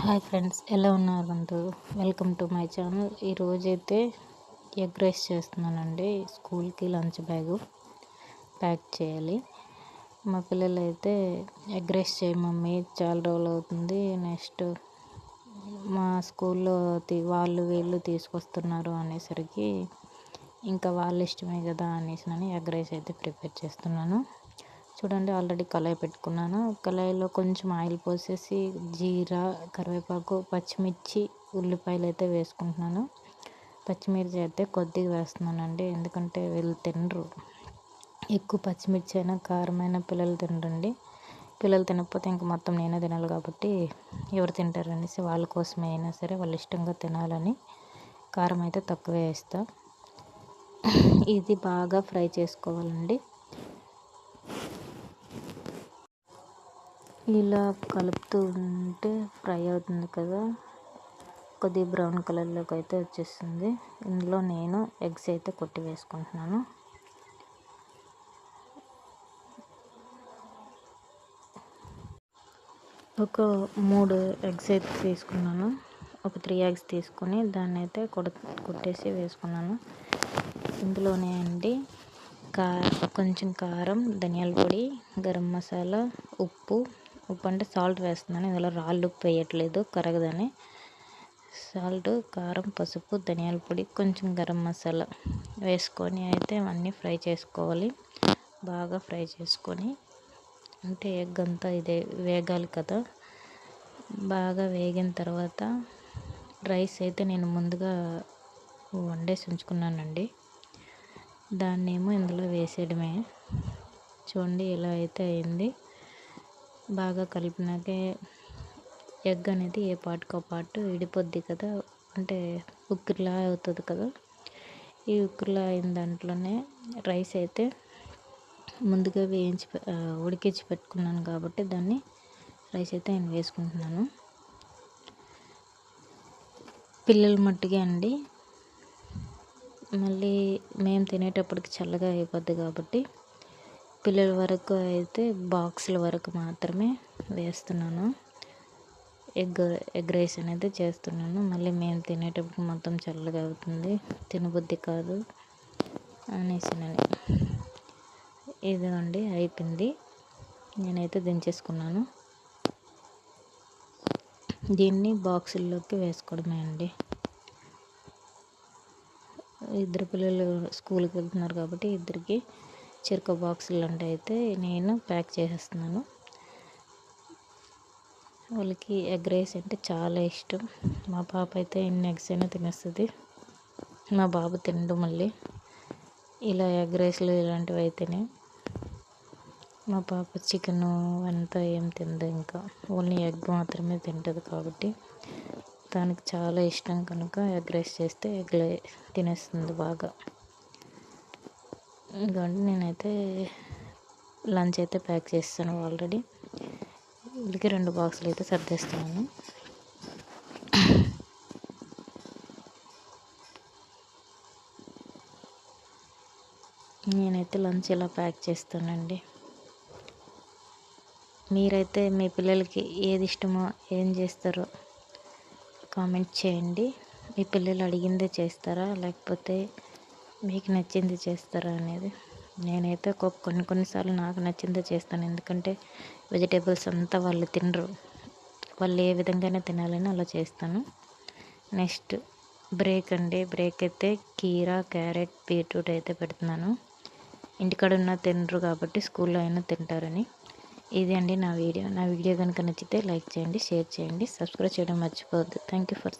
Hi friends, ఎలా ఉన్నారు అందరూ? Welcome to my channel. ఈరోజైతే ఎగ్ రైస్ చేస్తున్నానండి. స్కూల్కి లంచ్ బ్యాగు ప్యాక్ చేయాలి. మా పిల్లలు అయితే ఎగ్ రైస్ చేయి మమ్మీ, చాలా రోజులు అవుతుంది, నెక్స్ట్ మా స్కూల్లో వాళ్ళు వీళ్ళు తీసుకొస్తున్నారు అనేసరికి ఇంకా వాళ్ళ ఇష్టమే కదా అనేసి ఎగ్ రైస్ అయితే ప్రిపేర్ చేస్తున్నాను. చూడండి, ఆల్రెడీ కళాయి పెట్టుకున్నాను. కళాయిలో కొంచెం ఆయిల్ పోసేసి జీరా, కరివేపాకు, పచ్చిమిర్చి, ఉల్లిపాయలు అయితే వేసుకుంటున్నాను. పచ్చిమిర్చి అయితే కొద్దిగా వేస్తున్నానండి, ఎందుకంటే వీళ్ళు తినరు. ఎక్కువ పచ్చిమిర్చి అయినా కారమైన పిల్లలు తినరండి. పిల్లలు తినకపోతే ఇంక మొత్తం నేనే తినాలి కాబట్టి ఎవరు తింటారు అనేసి వాళ్ళ కోసమే అయినా సరే వాళ్ళు ఇష్టంగా తినాలని కారం అయితే తక్కువే వేస్తా. ఇది బాగా ఫ్రై చేసుకోవాలండి. ఇలా కలుపుతూ ఉంటే ఫ్రై అవుతుంది కదా, కొద్దిగా బ్రౌన్ కలర్లోకి అయితే వచ్చేస్తుంది. ఇందులో నేను ఎగ్స్ అయితే కొట్టి వేసుకుంటున్నాను. ఒక 3 ఎగ్స్ అయితే తీసుకున్నాను. ఒక 3 ఎగ్స్ తీసుకొని దాన్ని అయితే కొట్టేసి వేసుకున్నాను. ఇందులోనే అండి కొంచెం కారం, ధనియాల పొడి, గరం మసాలా, ఉప్పు అంటే సాల్ట్ వేస్తున్నాను. ఇందులో రాళ్ళు ఉప్పు వేయట్లేదు, కరగదని. సాల్ట్, కారం, పసుపు, ధనియాల పొడి, కొంచెం గరం మసాలా వేసుకొని అయితే అన్నీ ఫ్రై చేసుకోవాలి. బాగా ఫ్రై చేసుకొని, అంటే ఎగ్ అంతా ఇదే వేగాలి కదా. బాగా వేగిన తర్వాత రైస్ అయితే నేను ముందుగా వండేసి ఉంచుకున్నానండి. దాన్నేమో ఇందులో వేసేయడమే. చూడండి, ఇలా అయితే అయింది. బాగా కలిపినాకే ఎగ్ అనేది ఏ పార్ట్కో పార్ట్ విడిపోద్ది కదా, అంటే ఉక్కిరిలా అవుతుంది కదా. ఈ ఉక్కిరిలా అయిన దాంట్లోనే రైస్ అయితే ముందుగా ఉడికించి పెట్టుకున్నాను కాబట్టి దాన్ని రైస్ అయితే నేను వేసుకుంటున్నాను. పిల్లల మట్టుగా అండి, మళ్ళీ మేము తినేటప్పటికి చల్లగా అయిపోద్ది కాబట్టి పిల్లల వరకు అయితే బాక్సుల వరకు మాత్రమే వేస్తున్నాను. ఎగ్ రైస్ అనేది చేస్తున్నాను. మళ్ళీ మేము తినేటప్పుడు మొత్తం చల్లగా అవుతుంది, తినబుద్ధి కాదు అనేసి. ఇదిగోండి, అయిపోయింది. నేనైతే దించేసుకున్నాను. దీన్ని బాక్సుల్లోకి వేసుకోవడమే అండి. ఇద్దరు పిల్లలు స్కూల్కి వెళ్తున్నారు కాబట్టి ఇద్దరికి చెరుకు బాక్సులు అంటే అయితే నేను ప్యాక్ చేసేస్తున్నాను. వాళ్ళకి ఎగ్ రైస్ అంటే చాలా ఇష్టం. మా పాప అయితే ఎన్ని ఎగ్స్ అయినా తినేస్తుంది, మా బాబు తినడు. మళ్ళీ ఇలా ఎగ్ రైస్లు ఇలాంటివి అయితేనే. మా పాప చికెను అంతా ఏం తినదు, ఇంకా ఓన్లీ ఎగ్ మాత్రమే తింటుంది కాబట్టి దానికి చాలా ఇష్టం కనుక ఎగ్ రైస్ చేస్తే ఎగ్ తినేస్తుంది బాగా. ఇదిగోండి, నేనైతే లంచ్ అయితే ప్యాక్ చేస్తాను ఆల్రెడీ. వీళ్ళకి 2 బాక్సులు అయితే సర్దేస్తున్నాను. నేనైతే లంచ్ ఇలా ప్యాక్ చేస్తానండి. మీరైతే మీ పిల్లలకి ఏది ఇష్టమో ఏం చేస్తారో కామెంట్ చేయండి. మీ పిల్లలు అడిగిందే చేస్తారా, లేకపోతే మీకు నచ్చింది చేస్తారా అనేది. నేనైతే కొన్నిసార్లు నాకు నచ్చిందే చేస్తాను, ఎందుకంటే వెజిటేబుల్స్ అంతా వాళ్ళు తినరు. వాళ్ళు ఏ విధంగానే తినాలని అలా చేస్తాను. నెక్స్ట్ బ్రేక్ అయితే కీరా, క్యారెట్, బీట్రూట్ అయితే పెడుతున్నాను. ఇంటికాడ ఉన్న తినరు కాబట్టి స్కూల్లో అయినా తింటారని. ఇది అండి నా వీడియో కనుక నచ్చితే లైక్ చేయండి, షేర్ చేయండి, సబ్స్క్రైబ్ చేయడం మర్చిపోవద్దు. Thank you for